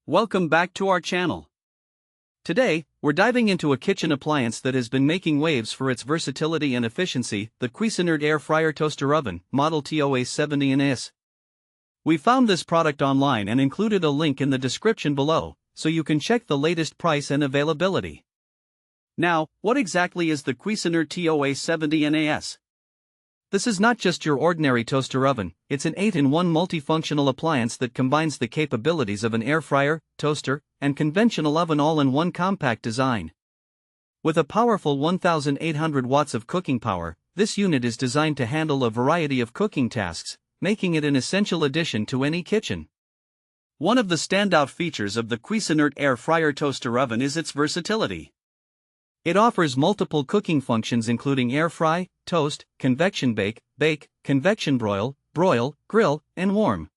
Welcome back to our channel. Today, we're diving into a kitchen appliance that has been making waves for its versatility and efficiency, the Cuisinart Air Fryer Toaster Oven, model TOA-70NAS. We found this product online and included a link in the description below, so you can check the latest price and availability. Now, what exactly is the Cuisinart TOA-70NAS? This is not just your ordinary toaster oven, it's an 8-in-1 multifunctional appliance that combines the capabilities of an air fryer, toaster, and conventional oven all in one compact design. With a powerful 1,800 watts of cooking power, this unit is designed to handle a variety of cooking tasks, making it an essential addition to any kitchen. One of the standout features of the Cuisinart Air Fryer Toaster Oven is its versatility. It offers multiple cooking functions including air fry, toast, convection bake, convection broil, grill, and warm.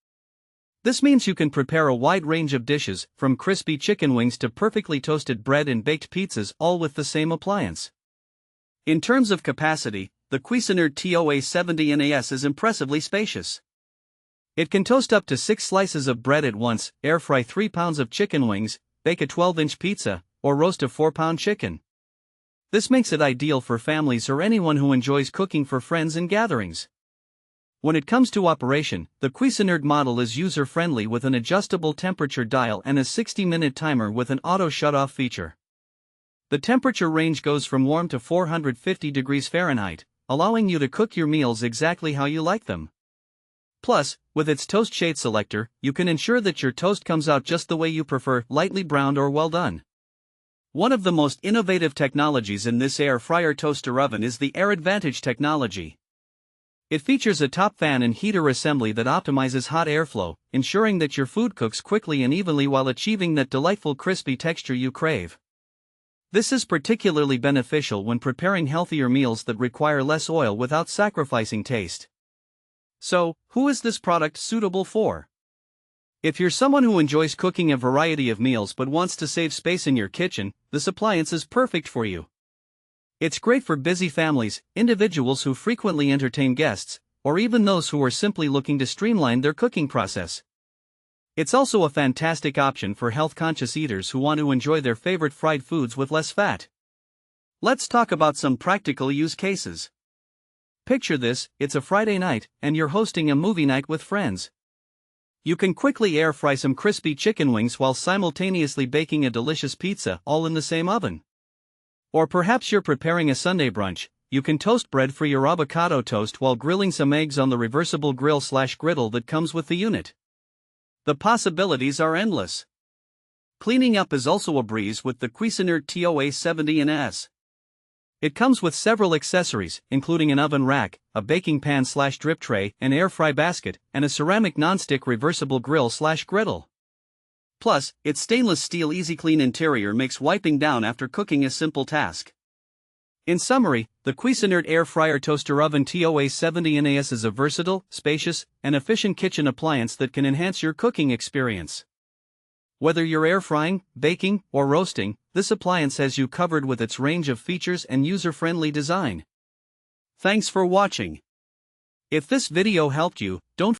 This means you can prepare a wide range of dishes, from crispy chicken wings to perfectly toasted bread and baked pizzas, all with the same appliance. In terms of capacity, the Cuisinart TOA-70NAS is impressively spacious. It can toast up to 6 slices of bread at once, air fry 3 pounds of chicken wings, bake a 12-inch pizza, or roast a 4-pound chicken. This makes it ideal for families or anyone who enjoys cooking for friends and gatherings. When it comes to operation, the Cuisinart model is user-friendly with an adjustable temperature dial and a 60-minute timer with an auto shut-off feature. The temperature range goes from warm to 450 degrees Fahrenheit, allowing you to cook your meals exactly how you like them. Plus, with its toast shade selector, you can ensure that your toast comes out just the way you prefer, lightly browned or well done. One of the most innovative technologies in this air fryer toaster oven is the AirAdvantage technology. It features a top fan and heater assembly that optimizes hot airflow, ensuring that your food cooks quickly and evenly while achieving that delightful crispy texture you crave. This is particularly beneficial when preparing healthier meals that require less oil without sacrificing taste. So, who is this product suitable for? If you're someone who enjoys cooking a variety of meals but wants to save space in your kitchen, this appliance is perfect for you. It's great for busy families, individuals who frequently entertain guests, or even those who are simply looking to streamline their cooking process. It's also a fantastic option for health-conscious eaters who want to enjoy their favorite fried foods with less fat. Let's talk about some practical use cases. Picture this: it's a Friday night, and you're hosting a movie night with friends. You can quickly air fry some crispy chicken wings while simultaneously baking a delicious pizza, all in the same oven. Or perhaps you're preparing a Sunday brunch. You can toast bread for your avocado toast while grilling some eggs on the reversible grill/griddle that comes with the unit. The possibilities are endless. Cleaning up is also a breeze with the Cuisinart TOA-70NAS. It comes with several accessories, including an oven rack, a baking pan/drip tray, an air fry basket, and a ceramic nonstick reversible grill/griddle. Plus, its stainless steel easy clean interior makes wiping down after cooking a simple task. In summary, the Cuisinart Air Fryer Toaster Oven TOA-70NAS is a versatile, spacious, and efficient kitchen appliance that can enhance your cooking experience. Whether you're air frying, baking, or roasting, this appliance has you covered with its range of features and user-friendly design. Thanks for watching. If this video helped you, don't